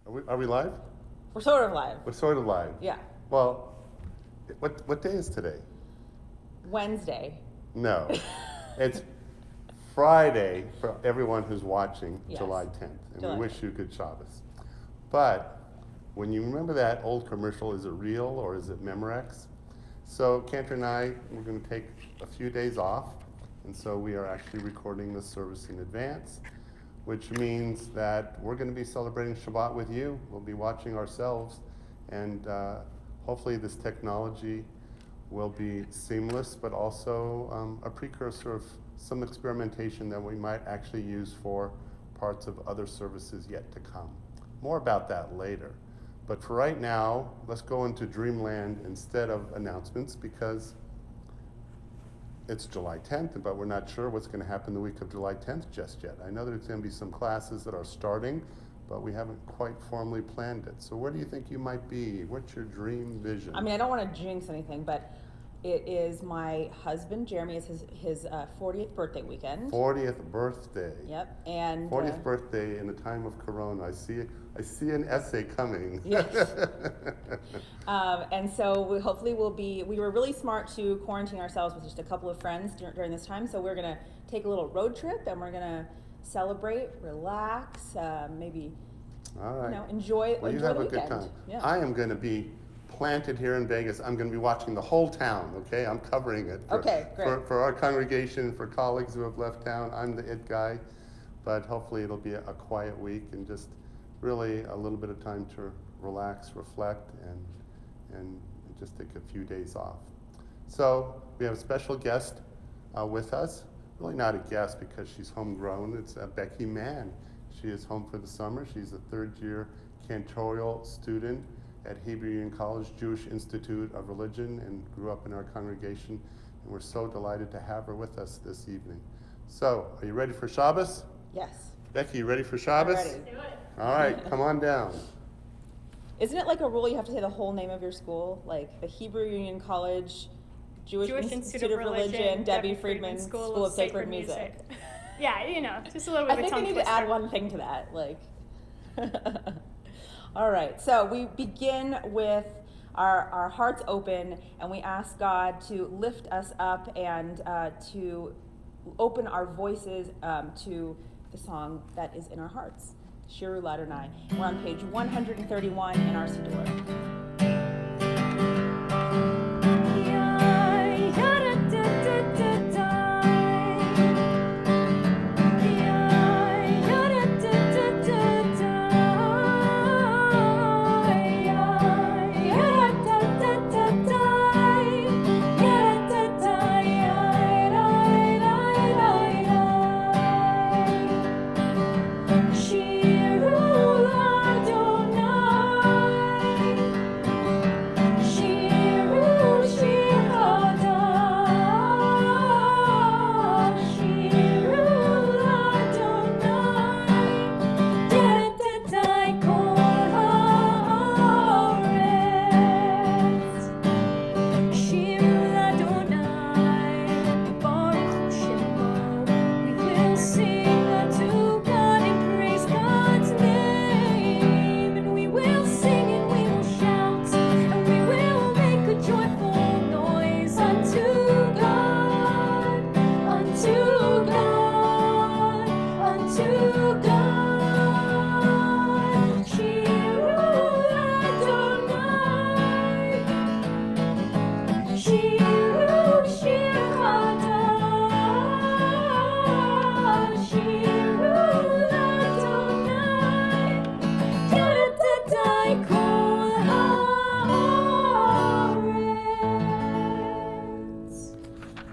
Are we live? We're sort of live. We're sort of live. Yeah. Well, what day is today? Wednesday. No. It's Friday for everyone who's watching, Yes. July 10th. And July we wish you good Shabbos. But when you remember that old commercial, is it real or is it Memorex? So Cantor and I, we're going to take a few days off. And so we are actually recording this service in advance, which means that we're going to be celebrating Shabbat with you. We'll be watching ourselves. And hopefully this technology will be seamless, but also a precursor of some experimentation that we might actually use for parts of other services yet to come. More about that later. But for right now, let's go into Dreamland instead of announcements, because it's July 10th, but we're not sure what's going to happen the week of July 10th just yet. I know there's going to be some classes that are starting, but we haven't quite formally planned it. So where do you think you might be? What's your dream vision? I mean, I don't want to jinx anything, but it is my husband, Jeremy, is his 40th birthday weekend. 40th birthday. Yep, and 40th birthday in the time of Corona. I see an essay coming. Yes. And so we were really smart to quarantine ourselves with just a couple of friends during this time. So we're going to take a little road trip and we're going to celebrate, relax, maybe, All right. Enjoy Well, you the have a weekend. good time. Yeah. I am going to be planted here in Vegas. I'm going to be watching the whole town, okay? I'm covering it. Okay, great. For our congregation, for colleagues who have left town, I'm the it guy. But hopefully it'll be a quiet week and just really a little bit of time to relax, reflect, and just take a few days off. So we have a special guest with us. Really not a guest because she's homegrown. It's Becky Mann. She is home for the summer. She's a third-year cantorial student at Hebrew Union College Jewish Institute of Religion and grew up in our congregation. And we're so delighted to have her with us this evening. So, are you ready for Shabbos? Yes. Becky, you ready for Shabbos? I'm ready. Do it. All right, come on down. Isn't it like a rule you have to say the whole name of your school? Like the Hebrew Union College, Jewish Institute of Religion, Debbie Friedman School of Sacred Music. Yeah, just a little bit I of a think I tongue need twister. to add one thing to that. All right, so we begin with our hearts open, and we ask God to lift us up and to open our voices to the song that is in our hearts, Shiru Ladonai. We're on page 131 in our Siddur.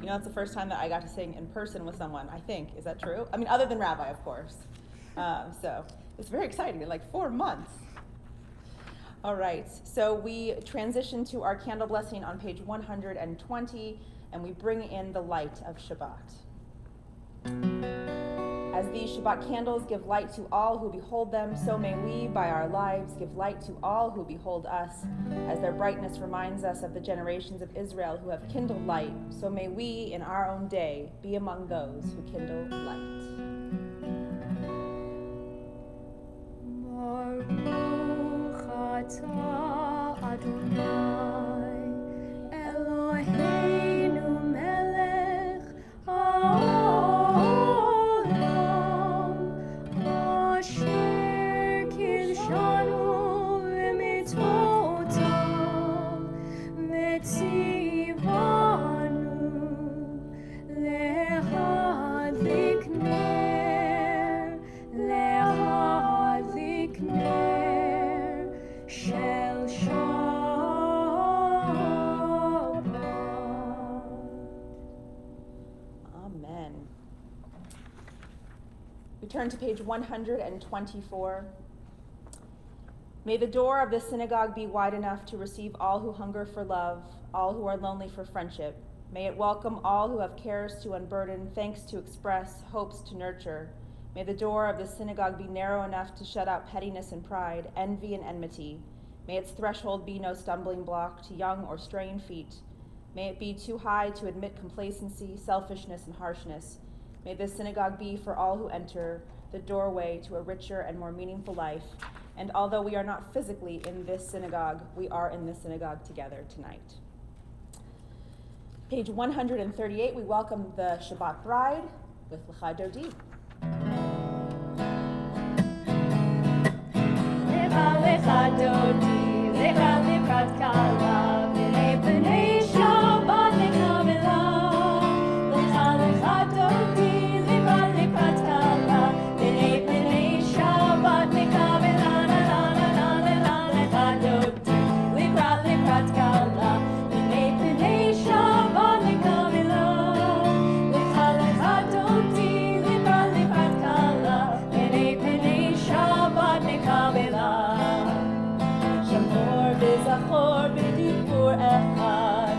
That's the first time that I got to sing in person with someone, I think. Is that true? I mean, other than Rabbi, of course. So it's very exciting, in like 4 months. All right, so we transition to our candle blessing on page 120, and we bring in the light of Shabbat. As these Shabbat candles give light to all who behold them, so may we, by our lives, give light to all who behold us. As their brightness reminds us of the generations of Israel who have kindled light, so may we, in our own day, be among those who kindle light. אתה אדוני אלוהינו מלך העולם אשר קידשנו במצוותיו וציוונו להדליק נר של שבת. Amen. We turn to page 124. May the door of the synagogue be wide enough to receive all who hunger for love, all who are lonely for friendship. May it welcome all who have cares to unburden, thanks to express, hopes to nurture. May the door of the synagogue be narrow enough to shut out pettiness and pride, envy and enmity. May its threshold be no stumbling block to young or straying feet. May it be too high to admit complacency, selfishness, and harshness. May this synagogue be for all who enter the doorway to a richer and more meaningful life. And although we are not physically in this synagogue, we are in this synagogue together tonight. Page 138, we welcome the Shabbat bride with Lecha Dodi. Lecha lecha dodi, lecha lekrat kala, v'nei b'nei Shabbat lecha v'la. Lecha lecha dodi, lecha lekrat kala, v'nei b'nei Shabbat lecha v'la. La la la la la la lecha dodi, lecha lekrat kala, v'nei b'nei Shabbat lecha v'la. Lecha lecha dodi, lecha lekrat kala, v'nei b'nei Shabbat lecha v'la. Shamor v'zachor b'dibbur echad,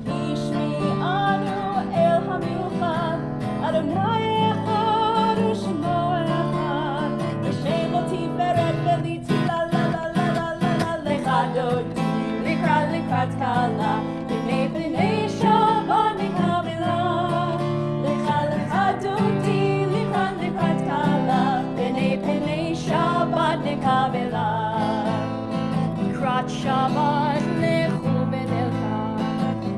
Hishmi'anu el hamiluchad, Adonai echad u'shemo echad, V'shem lo tiferet v'liti la la la la la la la. Lecha dodi, lekrat kala, v'nei b'nei Shabbat lecha v'la. Lecha lecha dodi, lekrat kala, v'nei b'nei Shabbat lecha v'la. Likrat Shabbat lechu b'nelcha,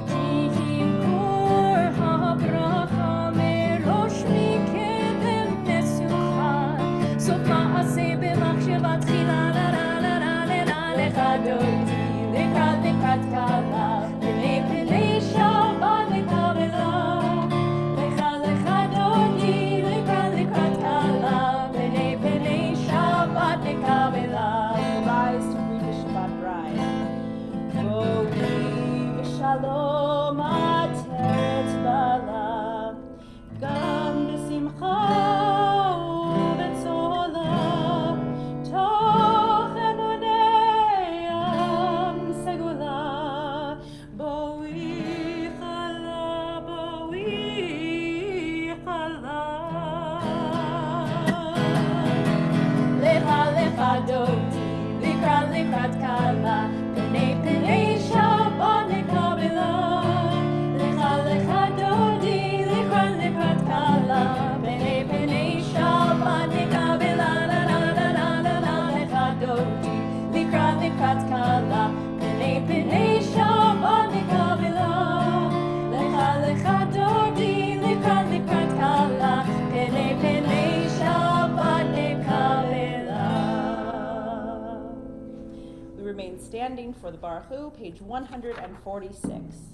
Tihibur ha'bracha merosh mikedem mesukhan, Sof ma'aseh b'machshavat tchila. La la la la la la. Lecha dodi, lekrat kala, v'nei b'nei Shabbat lecha v'la. Lecha lecha dodi, lekrat kala, v'nei b'nei Shabbat lecha v'la. Rise to greet the Shabbat bride. Bo'i v'shalom ateret bala, gam b'simcha u'betzola, toch emunei am segula. Bo'i chala, bo'i chala. Lecha lecha dodi, lekrat kala, v'nei b'nei Shabbat lecha v'la. Lecha lecha dodi, lekrat kala, v'nei b'nei Shabbat lecha v'la. La la la la la la. Lecha dodi, lekrat kala, v'nei b'nei Shabbat lecha v'la. Lecha lecha dodi, lekrat kala, v'nei b'nei Shabbat lecha v'la. We remain standing for the Baruch Hu, page 146.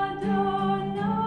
Adonai,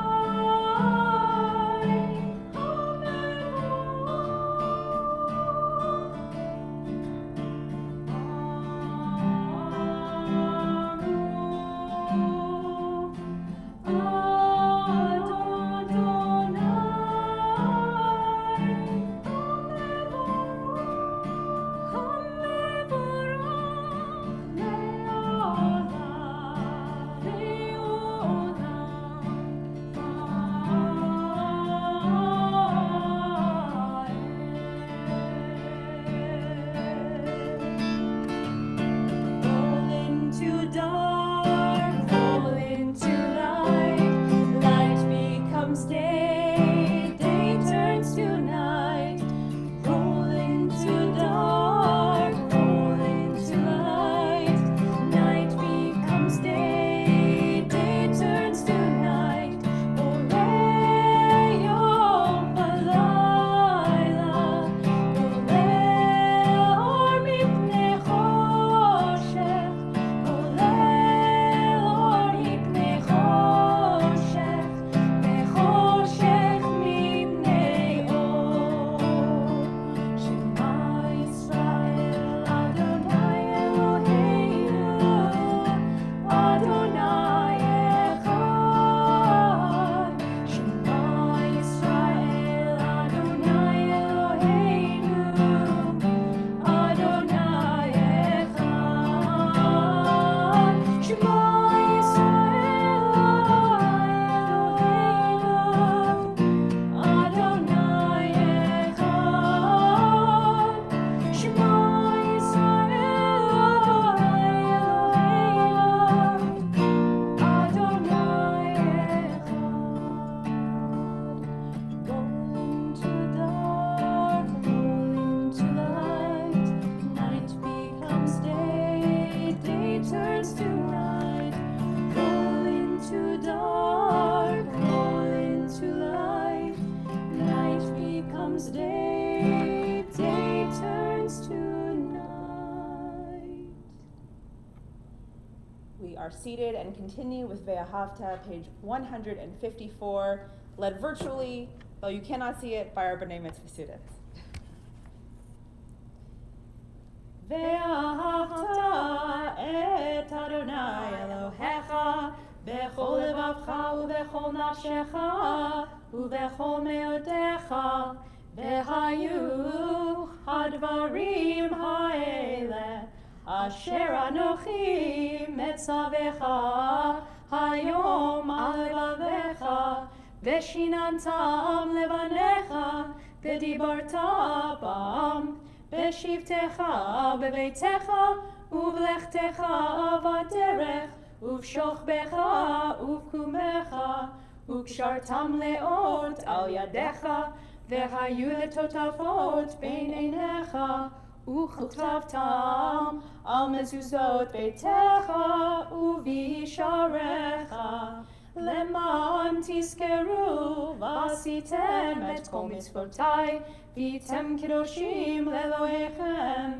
are seated and continue with Ve'ahavta, page 154, led virtually, though you cannot see it, by our B'nai Mitzvah students. Ve'ahavta et Adonai Elohecha bechol levavcha ubechol nafshecha ubechol meodecha ve'hayu hadvarim ha'ele asher anochi metzavecha hayom al levavecha ve'shinantam levanecha v'dibarta bam Beshivtecha beveitecha uvlechtecha vaderech uvshochbecha uvkumecha ukshartam leot al yadecha vehayu letotavot bein einecha uchutavtam al mezuzot beitecha uvisharecha Leman tiskeru vasitem et kol mitzvotai vitem kedoshim lelohechem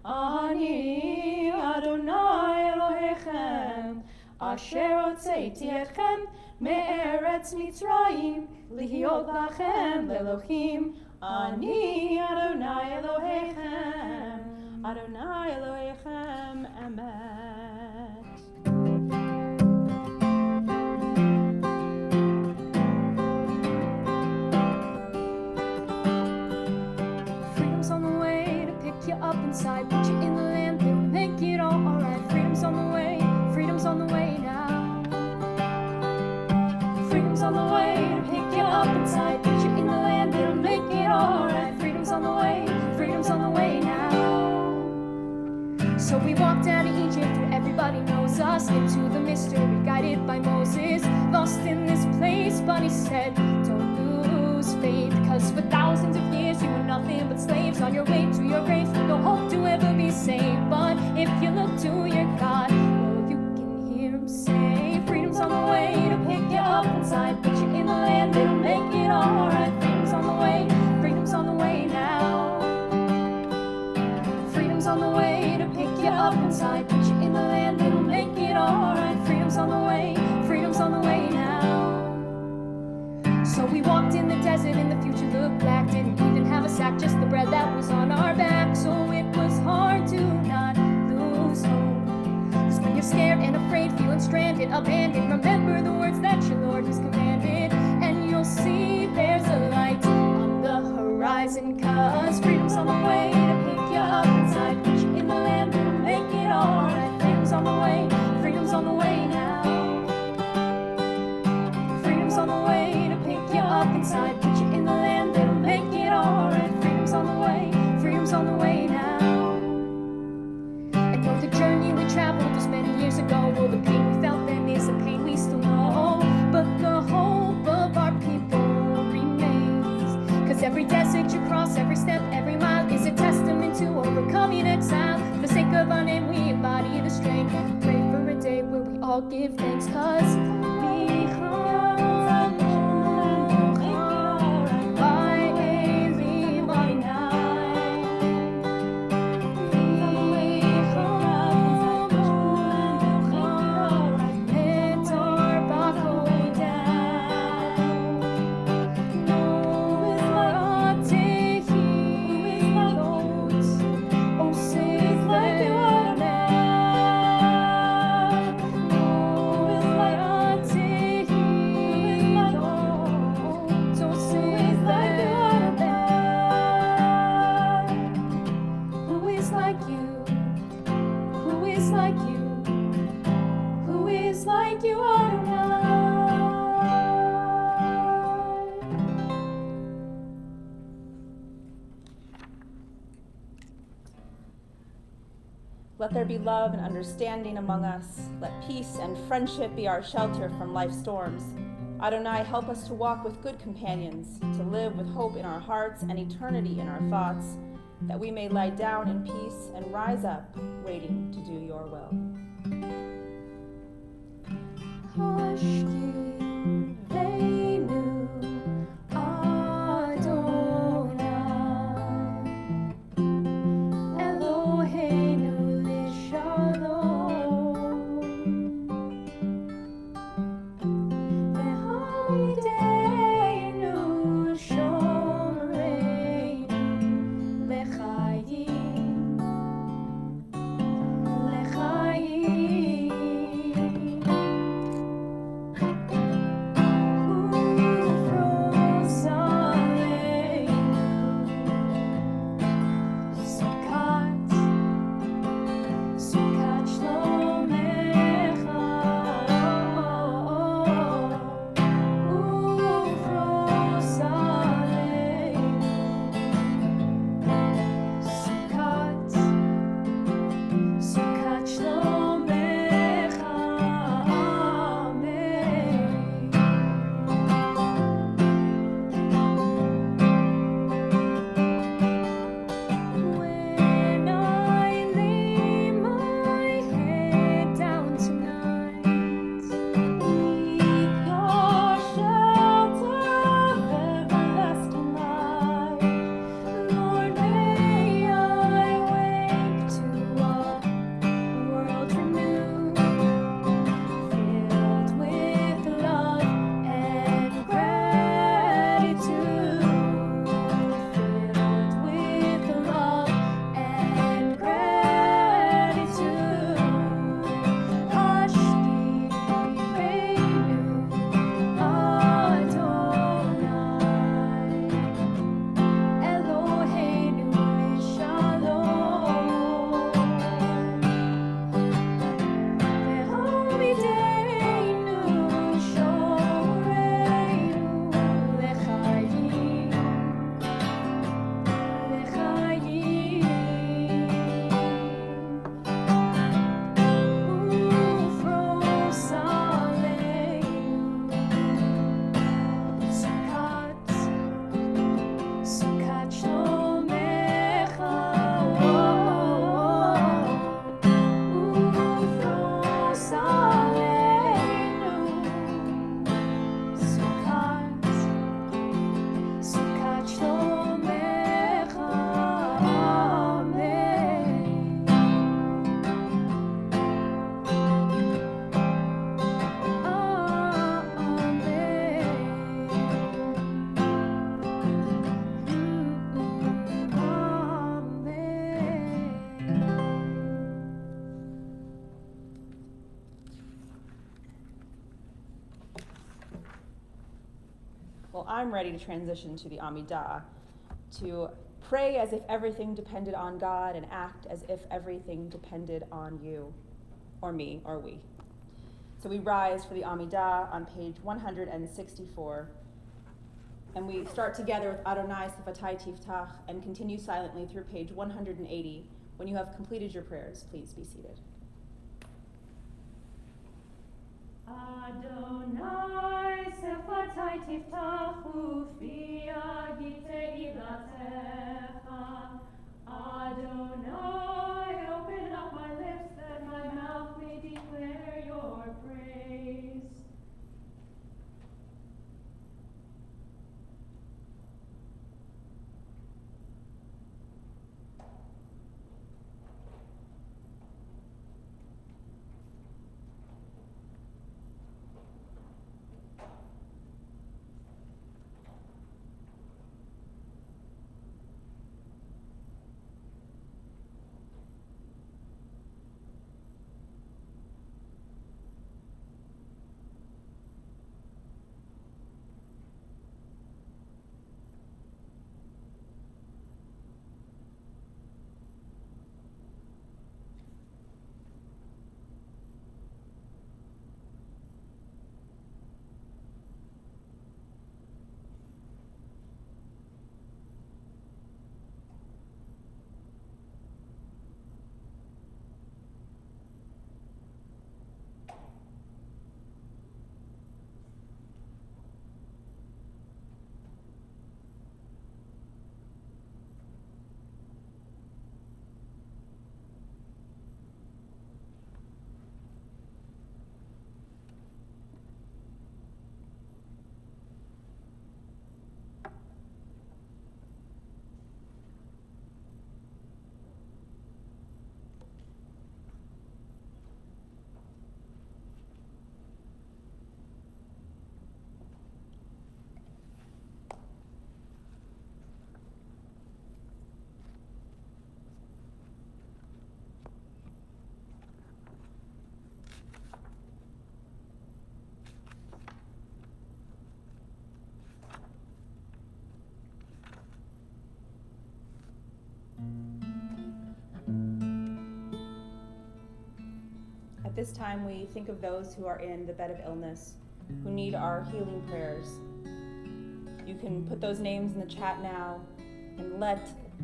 Ani Adonai Elohechem Asher hotzeiti etchem me'eretz Mitzrayim lihiot lachem lelohim Ani Adonai Elohechem Adonai Elohechem Emet. Up inside, put you in the land, they'll make it all alright. Freedom's on the way now. Freedom's on the way to pick you up inside, put you in the land, they'll make it all alright. Freedom's on the way now. So we walked out of Egypt where everybody knows us, into the mystery guided by Moses, lost in this place, but he said, don't lose faith, cause for thousands of years you were nothing but slaves on your way to your grave, no hope to ever be saved. But if you look to your God, oh, you can hear him say, freedom's on the way to pick you up inside, put you in the land, it'll make it alright. Freedom's on the way now. Freedom's on the way to pick you up inside, put you in the land, it'll make it alright. Freedom's on the way now. So we walked in the desert and the future looked black, didn't even have a sack, just the bread that was on our back. So it was hard to not lose hope, cause when you're scared and afraid, feeling stranded, abandoned, remember the words that your Lord has commanded, and you'll see there's a light on the horizon, cause freedom's on the way to pick you up inside, put you in the land, it'll make it alright. Freedom's on the way now. Freedom's on the way to pick you up inside, put you in the land, it'll make it alright. Freedom's on the way now. And though the journey we traveled was many years ago, well, the pain we felt then is the pain we still know, but the hope of our people remains, cause every desert you cross, every step, every mile is a testament to overcoming exile. For the sake of our name we embody the strength, pray for a day where we all give thanks, cause Let there be love and understanding among us. Let peace and friendship be our shelter from life's storms. Adonai, help us to walk with good companions, to live with hope in our hearts and eternity in our thoughts, that we may lie down in peace and rise up, waiting to do your will. I'm ready to transition to the Amidah, to pray as if everything depended on God and act as if everything depended on you, or me, or we. So we rise for the Amidah on page 164, and we start together with Adonai Sefatai Tiftach and continue silently through page 180. When you have completed your prayers, please be seated. Adonai Sefatai Tiftach ufi agite ilatecha. Adonai, open up my lips that my mouth may declare your praise. At this time, we think of those who are in the bed of illness, who need our healing prayers. You can put those names in the chat now and let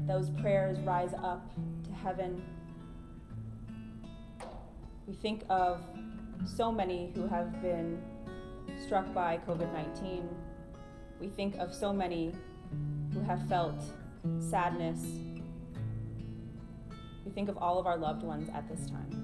those prayers rise up to heaven. We think of so many who have been struck by COVID-19. We think of so many who have felt sadness. We think of all of our loved ones at this time.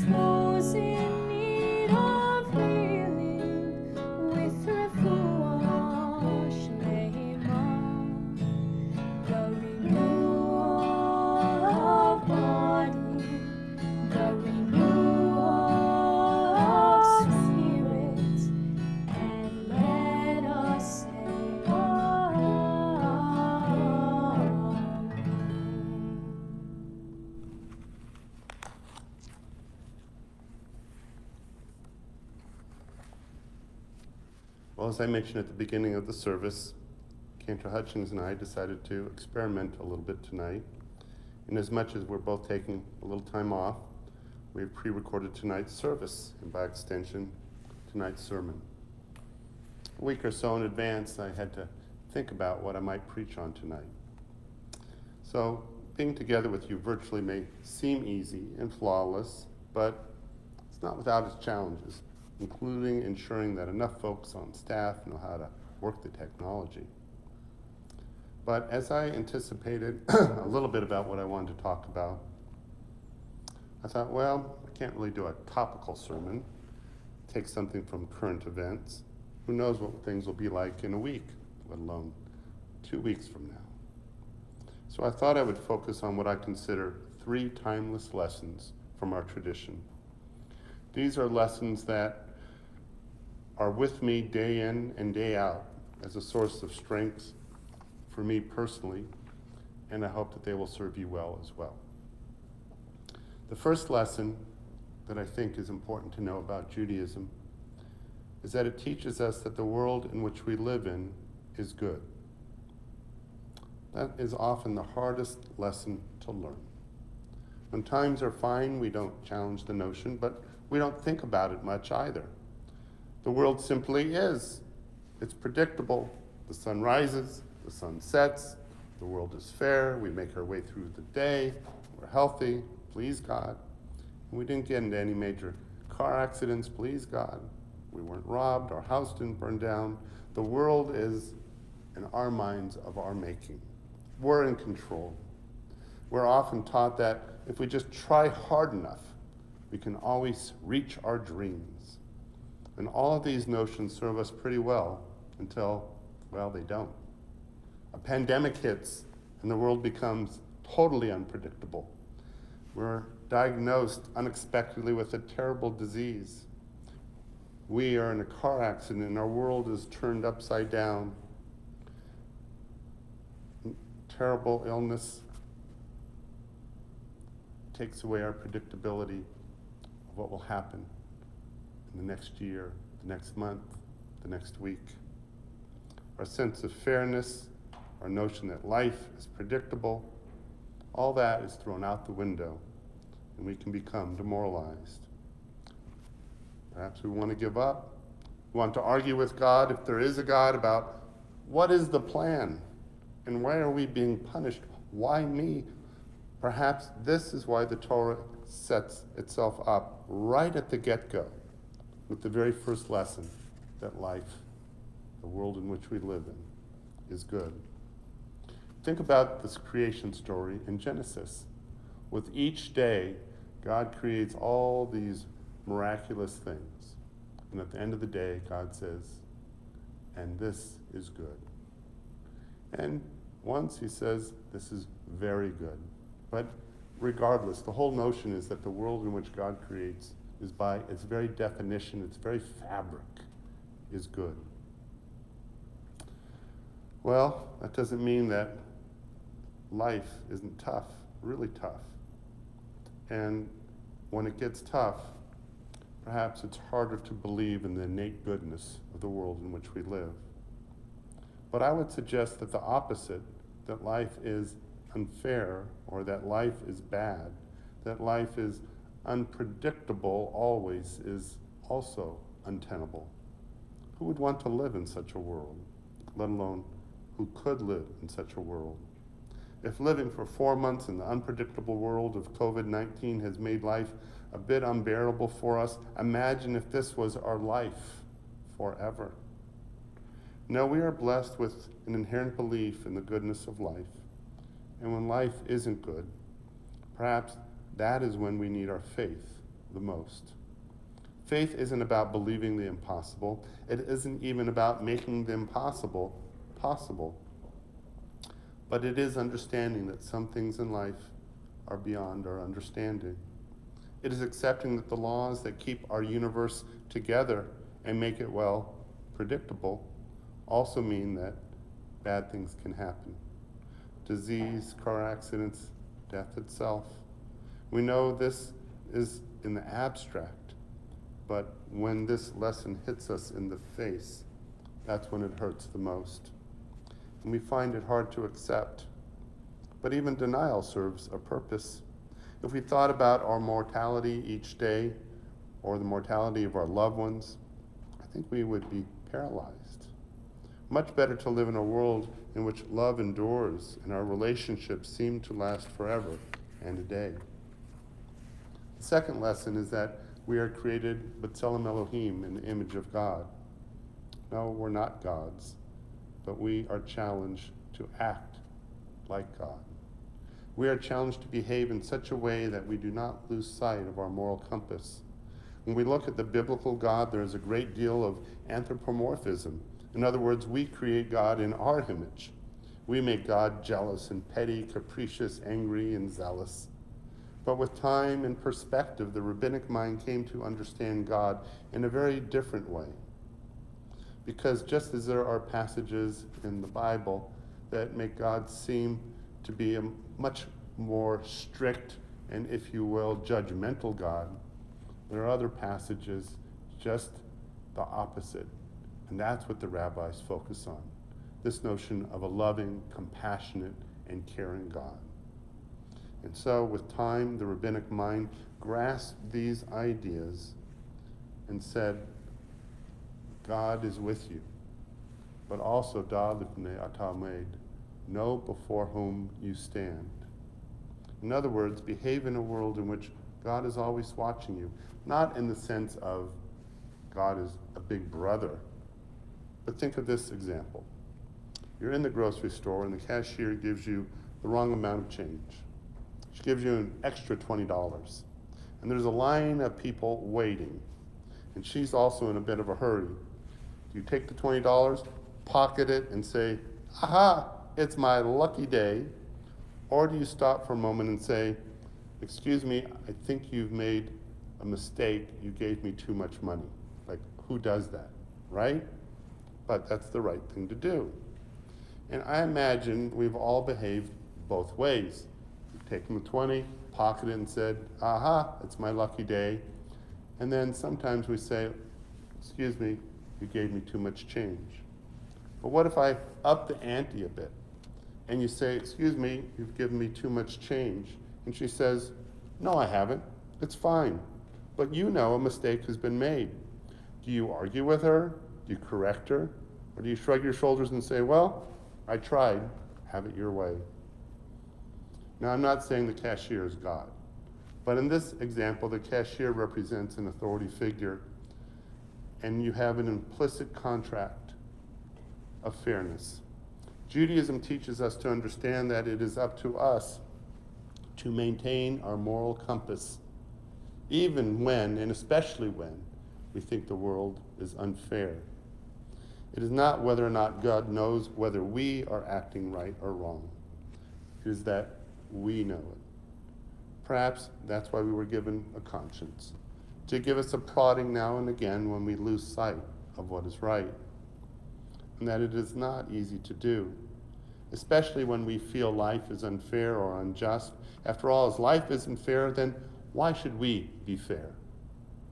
Those in need of healing with refuah shlema, the renewal of body, the renewal of spirit, and let us say Amen. Well, as I mentioned at the beginning of the service, Cantor Hutchings and I decided to experiment a little bit tonight. And as much as we're both taking a little time off, we've pre-recorded tonight's service, and by extension, tonight's sermon. A week or so in advance, I had to think about what I might preach on tonight. So, being together with you virtually may seem easy and flawless, but it's not without its challenges, including ensuring that enough folks on staff know how to work the technology. But as I anticipated a little bit about what I wanted to talk about, I thought, well, I can't really do a topical sermon, take something from current events. Who knows what things will be like in a week, let alone 2 weeks from now. So I thought I would focus on what I consider 3 timeless lessons from our tradition. These are lessons that are with me day in and day out as a source of strength for me personally, and I hope that they will serve you well as well. The first lesson that I think is important to know about Judaism is that it teaches us that the world in which we live in is good. That is often the hardest lesson to learn. When times are fine, we don't challenge the notion, but we don't think about it much either. The world simply is. It's predictable. The sun rises, the sun sets, the world is fair, we make our way through the day, we're healthy, please God. And we didn't get into any major car accidents, please God. We weren't robbed, our house didn't burn down. The world is, in our minds, of our making. We're in control. We're often taught that if we just try hard enough, we can always reach our dreams. And all of these notions serve us pretty well until, well, they don't. A pandemic hits and the world becomes totally unpredictable. We're diagnosed unexpectedly with a terrible disease. We are in a car accident and our world is turned upside down. Terrible illness takes away our predictability of what will happen in the next year, the next month, the next week. Our sense of fairness, our notion that life is predictable, all that is thrown out the window and we can become demoralized. Perhaps we want to give up. We want to argue with God, if there is a God, about what is the plan and why are we being punished? Why me? Perhaps this is why the Torah sets itself up right at the get-go with the very first lesson that life, the world in which we live in, is good. Think about this creation story in Genesis. With each day, God creates all these miraculous things. And at the end of the day, God says, and this is good. And once he says, this is very good. But regardless, the whole notion is that the world in which God creates is by its very definition, its very fabric, is good. Well, that doesn't mean that life isn't tough, really tough. And when it gets tough, perhaps it's harder to believe in the innate goodness of the world in which we live. But I would suggest that the opposite, that life is unfair, or that life is bad, that life is unpredictable always, is also untenable. Who would want to live in such a world, let alone who could live in such a world? If living for 4 months in the unpredictable world of COVID-19 has made life a bit unbearable for us, imagine if this was our life forever. No, we are blessed with an inherent belief in the goodness of life. And when life isn't good, perhaps that is when we need our faith the most. Faith isn't about believing the impossible. It isn't even about making the impossible possible. But it is understanding that some things in life are beyond our understanding. It is accepting that the laws that keep our universe together and make it, well, predictable also mean that bad things can happen. Disease, car accidents, death itself. We know this is in the abstract, but when this lesson hits us in the face, that's when it hurts the most. and we find it hard to accept. But even denial serves a purpose. If we thought about our mortality each day, or the mortality of our loved ones, I think we would be paralyzed. Much better to live in a world in which love endures and our relationships seem to last forever and a day. The second lesson is that we are created B'Tselem Elohim, in the image of God. No, we're not gods, but we are challenged to act like God. We are challenged to behave in such a way that we do not lose sight of our moral compass. When we look at the biblical God, there is a great deal of anthropomorphism. In other words, we create God in our image. We make God jealous and petty, capricious, angry, and zealous. But with time and perspective, the rabbinic mind came to understand God in a very different way. Because just as there are passages in the Bible that make God seem to be a much more strict and, if you will, judgmental God, there are other passages just the opposite. And that's what the rabbis focus on, this notion of a loving, compassionate, and caring God. And so with time, the rabbinic mind grasped these ideas and said, God is with you, but also Da Lifnei Atamed, know before whom you stand. In other words, behave in a world in which God is always watching you, not in the sense of God is a big brother, but think of this example. You're in the grocery store and the cashier gives you the wrong amount of change. She gives you an extra $20. And there's a line of people waiting. And she's also in a bit of a hurry. Do you take the $20, pocket it, and say, aha, it's my lucky day? Or do you stop for a moment and say, excuse me, I think you've made a mistake. You gave me too much money. Like, who does that, right? But that's the right thing to do. And I imagine we've all behaved both ways. We've taken the 20, pocketed it and said, aha, it's my lucky day. And then sometimes we say, excuse me, you gave me too much change. But what if I up the ante a bit? And you say, excuse me, you've given me too much change. And she says, no, I haven't. It's fine. But you know a mistake has been made. Do you argue with her? Do you correct her? Or do you shrug your shoulders and say, well, I tried, have it your way? Now, I'm not saying the cashier is God, but in this example, the cashier represents an authority figure, and you have an implicit contract of fairness. Judaism teaches us to understand that it is up to us to maintain our moral compass, even when, and especially when, we think the world is unfair. It is not whether or not God knows whether we are acting right or wrong. It is that we know it. Perhaps that's why we were given a conscience, to give us a prodding now and again when we lose sight of what is right, and that it is not easy to do, especially when we feel life is unfair or unjust. After all, if life isn't fair, then why should we be fair?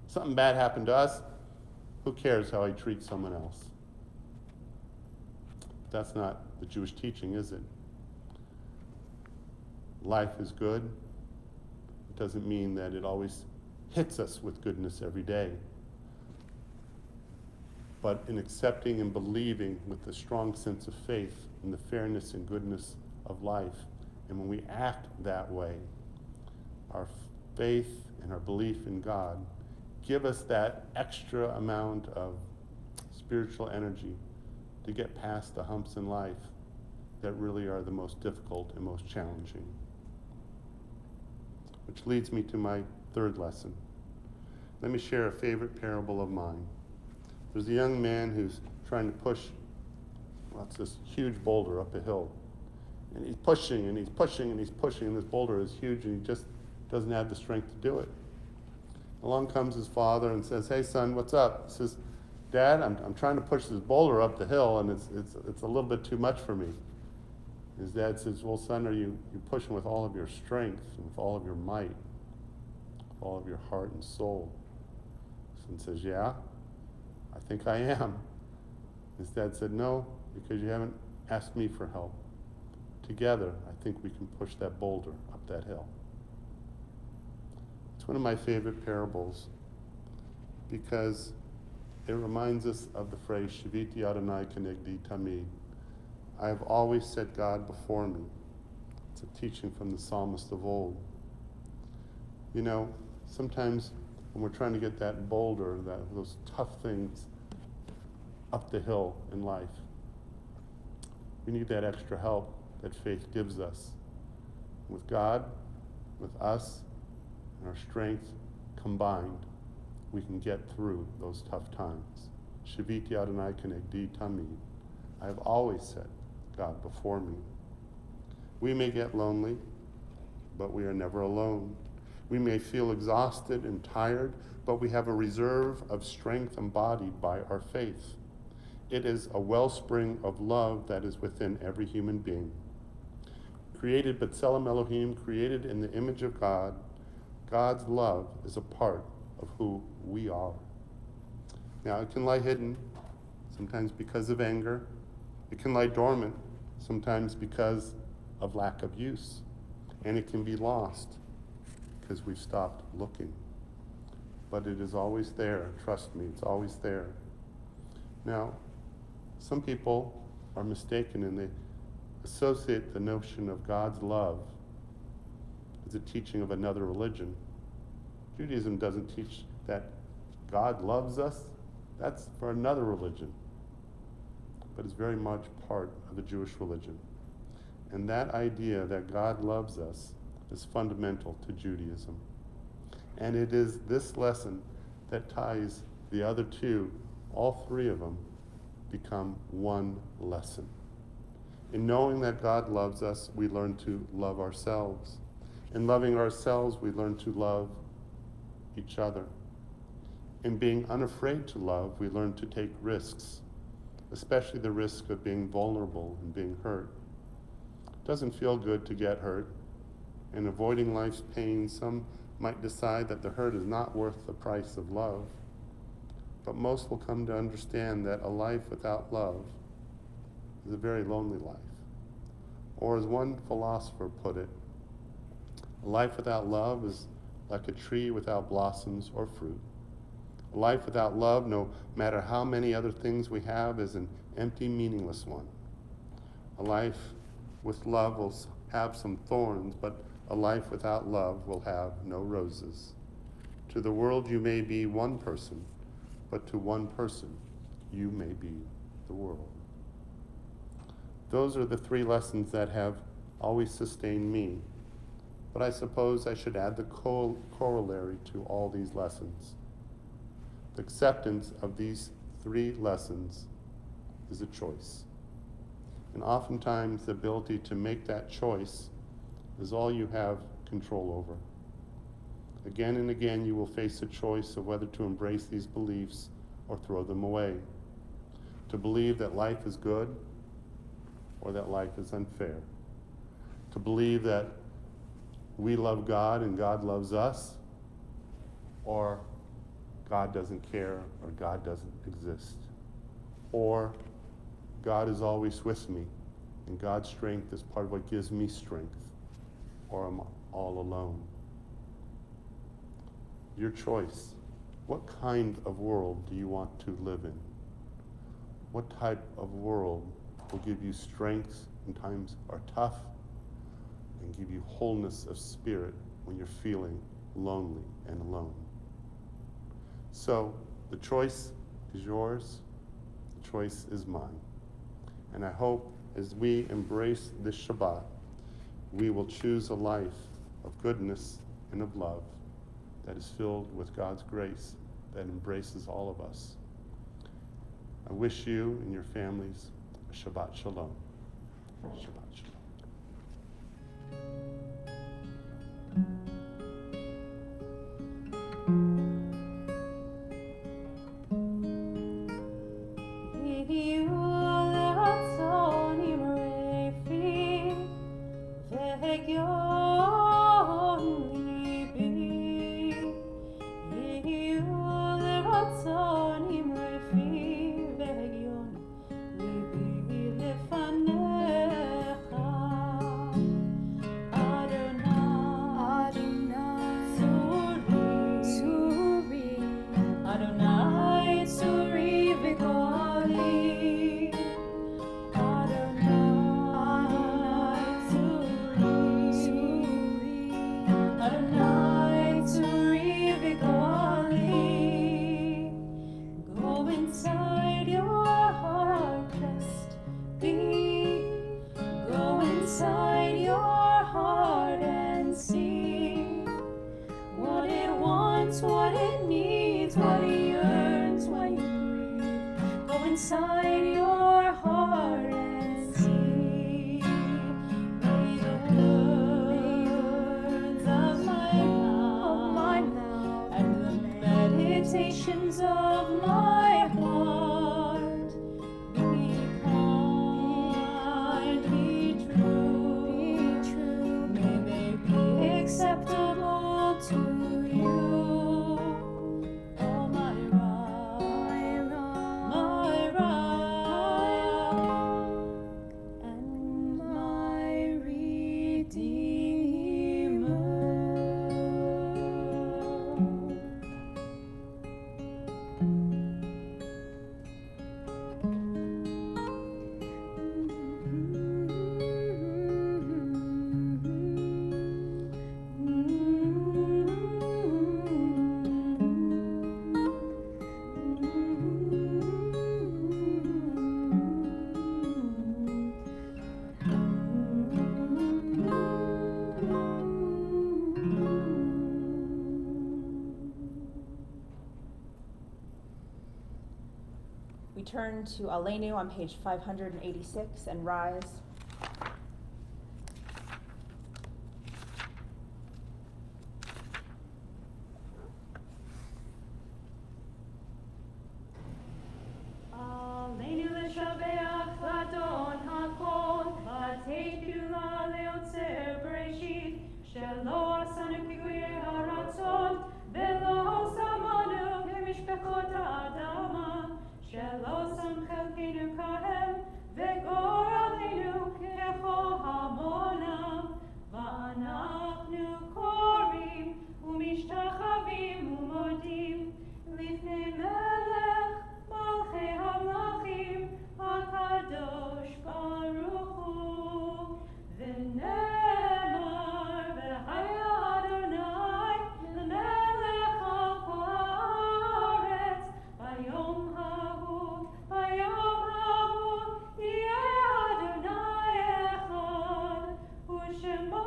Something bad happened to us, who cares how I treat someone else? That's not the Jewish teaching, is it? Life is good. It doesn't mean that it always hits us with goodness every day. But in accepting and believing with a strong sense of faith in the fairness and goodness of life, and when we act that way, our faith and our belief in God give us that extra amount of spiritual energy to get past the humps in life that really are the most difficult and most challenging. Which leads me to my third lesson. Let me share a favorite parable of mine. There's a young man who's trying to push, well, it's this huge boulder up a hill. And he's pushing and he's pushing and he's pushing, and this boulder is huge and he just doesn't have the strength to do it. Along comes his father and says, hey son, what's up? He says, Dad, I'm trying to push this boulder up the hill and it's a little bit too much for me. His dad says, well son, are you pushing with all of your strength and with all of your might, with all of your heart and soul? Son says, yeah, I think I am. His dad said, no, because you haven't Ask me for help. Together, I think we can push that boulder up that hill. It's one of my favorite parables because it reminds us of the phrase, Shaviti Adonai Kenegdi Tamid. I have always set God before me. It's a teaching from the psalmist of old. You know, sometimes when we're trying to get that boulder, those tough things up the hill in life, we need that extra help that faith gives us. With God, with us, and our strength combined, we can get through those tough times. Shaviti Adonai Kenegdi Tamid. I have always set God before me. We may get lonely, but we are never alone. We may feel exhausted and tired, but we have a reserve of strength embodied by our faith. It is a wellspring of love that is within every human being. Created B'Tselem Elohim, created in the image of God, God's love is a part of who we are. Now, it can lie hidden, sometimes because of anger. It can lie dormant, sometimes because of lack of use. And it can be lost because we've stopped looking. But it is always there, trust me, it's always there. Now, some people are mistaken and they associate the notion of God's love as a teaching of another religion. Judaism doesn't teach that God loves us. That's for another religion. But it's very much part of the Jewish religion. And that idea that God loves us is fundamental to Judaism. And it is this lesson that ties the other two, all three of them, become one lesson. In knowing that God loves us, we learn to love ourselves. In loving ourselves, we learn to love each other. In being unafraid to love, we learn to take risks, especially the risk of being vulnerable and being hurt. It doesn't feel good to get hurt. In avoiding life's pain, some might decide that the hurt is not worth the price of love. But most will come to understand that a life without love is a very lonely life. Or as one philosopher put it, a life without love is like a tree without blossoms or fruit. A life without love, no matter how many other things we have, is an empty, meaningless one. A life with love will have some thorns, but a life without love will have no roses. To the world you may be one person, but to one person you may be the world. Those are the three lessons that have always sustained me. But I suppose I should add the corollary to all these lessons. The acceptance of these three lessons is a choice. And oftentimes the ability to make that choice is all you have control over. Again and again you will face a choice of whether to embrace these beliefs or throw them away. To believe that life is good or that life is unfair. To believe that we love God and God loves us, or God doesn't care, or God doesn't exist. Or God is always with me, and God's strength is part of what gives me strength, or I'm all alone. Your choice. What kind of world do you want to live in? What type of world will give you strength when times are tough and give you wholeness of spirit when you're feeling lonely and alone? So the choice is yours, the choice is mine. And I hope as we embrace this Shabbat, we will choose a life of goodness and of love that is filled with God's grace that embraces all of us. I wish you and your families a Shabbat Shalom. Shabbat Shalom. Fun Adonai Tzuri v'Goali. Adonai Tzuri. Adonai Tzuri v'Goali. Go inside your heart, just be. Go inside your heart and see what it wants, what it needs, what it yearns when you breathe. Go inside your heart and see. May the words of my mouth and the meditations of my heart be kind, be true. May they be acceptable to you. Oh, my rock, and my Redeemer. We turn to Aleinu on page 586 and rise. Aleinu l'shabeach l'Adon hakol, v'teikula leotzer bereshit, shelo asanu kiguye haratzon, velo samanu kemishpechot ha'adama, shelo sam chelkenu kahem, v'gor aleinu kecho hamonam, v'anachnu korim, umishtachavim umodim, lifnei melech Malchei Hamlachim, HaKadosh Baruch Hu, V'nemar v'haya Adonai, L'melech al kol haaretz, Bayom hahu, yeh Adonai echad, U'shemo,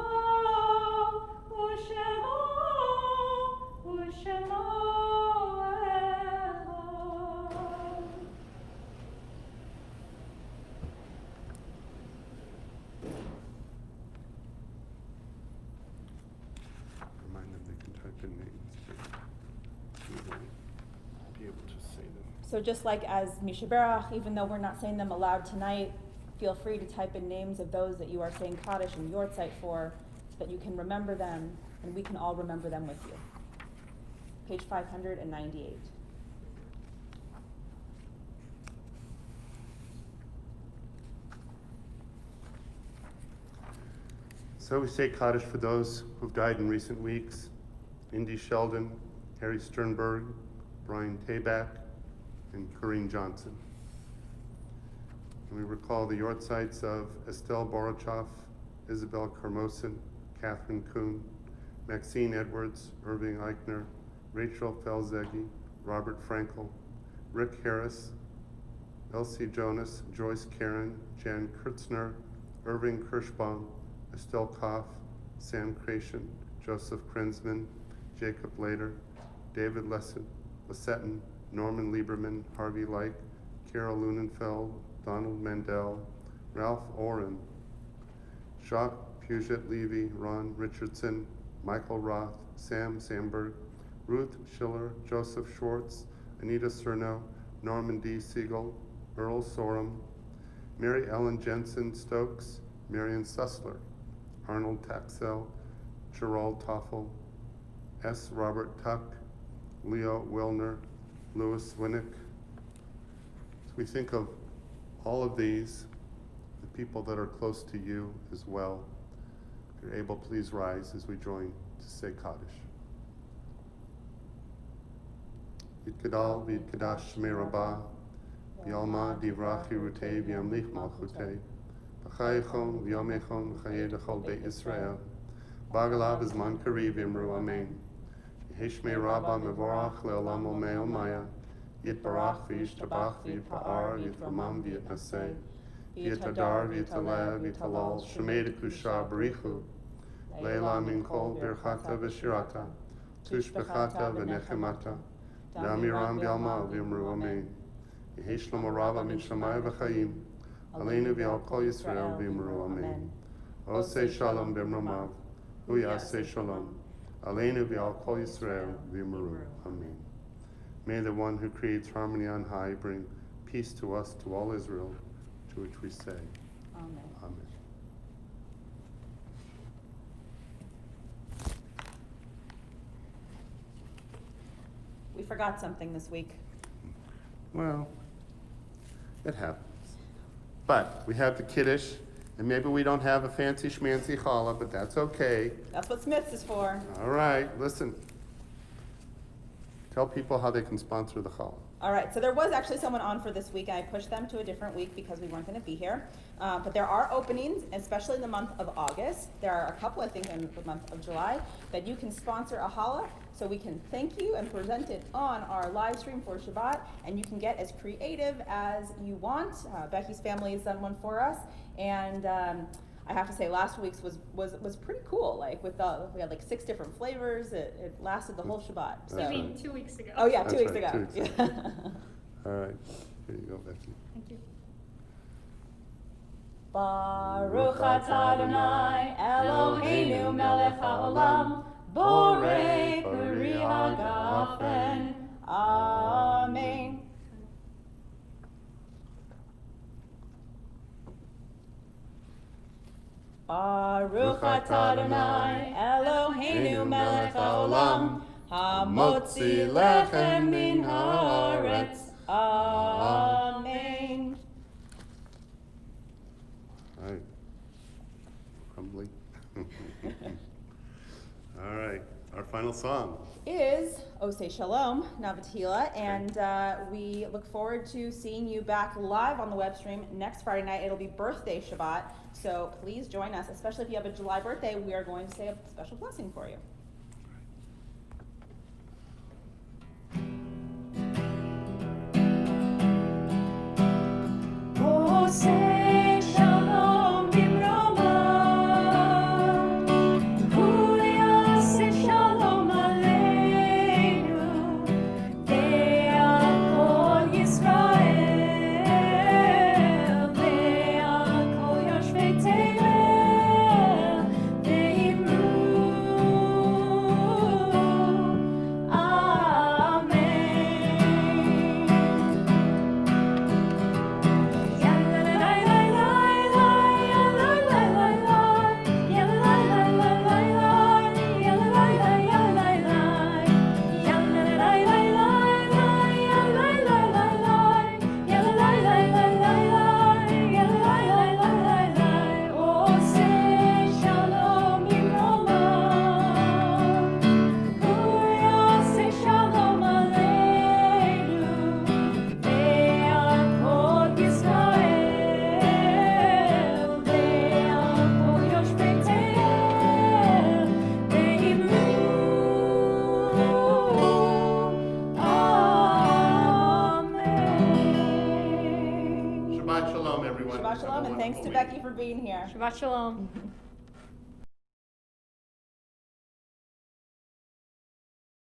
echad. Remind them they can type in names, but we won't be able to say them. So just like as Mishaberach, even though we're not saying them aloud tonight, feel free to type in names of those that you are saying Kaddish and Yortzeit for, so that you can remember them, and we can all remember them with you. Page 598. So we say Kaddish for those who've died in recent weeks: Indy Sheldon, Harry Sternberg, Brian Tabak, and Corinne Johnson. And we recall the Yortzites of Estelle Borochoff, Isabel Kermosin, Catherine Kuhn, Maxine Edwards, Irving Eichner, Rachel Felzeggi, Robert Frankel, Rick Harris, Elsie Jonas, Joyce Karen, Jan Kurtzner, Irving Kirschbaum, Estelle Koff, Sam Creation, Joseph Krensman, Jacob Lader, David Lessetten, Norman Lieberman, Harvey Leik, Carol Lunenfeld, Donald Mandel, Ralph Oren, Jacques Puget Levy, Ron Richardson, Michael Roth, Sam Sandberg, Ruth Schiller, Joseph Schwartz, Anita Cerno, Norman D. Siegel, Earl Sorum, Mary Ellen Jensen Stokes, Marion Sussler, Arnold Taxell, Gerald Toffel, S. Robert Tuck, Leo Wilner, Louis Winnick. So we think of all of these, the people that are close to you as well. If you're able, please rise as we join to say Kaddish. Yitkadal v'yitkadash shmei rabbah, v'yalma divrach hirutei v'yamlich malchutei, v'chayechon v'yomechon v'chayei l'chol beit Yisrael, b'agalav b'zman kariv imru amen. Yehishmei rabbah mevorach le'olam omei omaya, yitbarach v'yishtabach v'yipa'ar v'yitramam v'yitnaseh, v'yitadar v'yitaleh v'yitalal shemei dekusha b'richu, leila min kol birchata v'shirata, tushbechata v'nechemata, Damiram Bialma Vimru Amen. Yehi Shlomo Rabba Min Shammai V'Chaim, Aleinu V'Al Kol Yisrael Vimru Amen. Osei Shalom B'Mromav, Hu Yaseh Shalom, Aleinu V'Al Kol Yisrael Vimru Amen. May the one who creates harmony on high bring peace to us, to all Israel, to which we say, Amen. Amen. We forgot something this week. Well, it happens. But we have the Kaddish, and maybe we don't have a fancy schmancy challah, but that's okay. That's what Smith's is for. All right, listen. Tell people how they can sponsor the challah. All right, so there was actually someone on for this week, and I pushed them to a different week because we weren't going to be here. But there are openings, especially in the month of August. There are a couple, I think, in the month of July, that you can sponsor a challah, so we can thank you and present it on our live stream for Shabbat, and you can get as creative as you want. Becky's family has done one for us, and I have to say last week's was pretty cool. Like we had like 6 different flavors. It lasted the whole Shabbat. So. You mean 2 weeks ago? Oh yeah, That's 2 weeks right, ago. 2 weeks ago. All right, here you go, Becky. Thank you. Baruch atah Adonai Eloheinu melech haolam borei peri hagafen. Amen. Baruch atah Adonai Eloheinu melech haolam hamotzi lechem min haaretz. Amen. All right. Crumbly. All right, our final song. Is Osei Shalom, Navatila, and we look forward to seeing you back live on the web stream next Friday night. It'll be birthday Shabbat, so please join us, especially if you have a July birthday. We are going to say a special blessing for you. Osei shalom bimroma, hu yaseh shalom aleinu, ve'al kol Yisrael, ve'al kol yoshvei Te'el, ve'imru, Shabbat Shalom, everyone. Shabbat Have a Shalom, and thanks wonderful to week. Becky for being here. Shabbat shalom.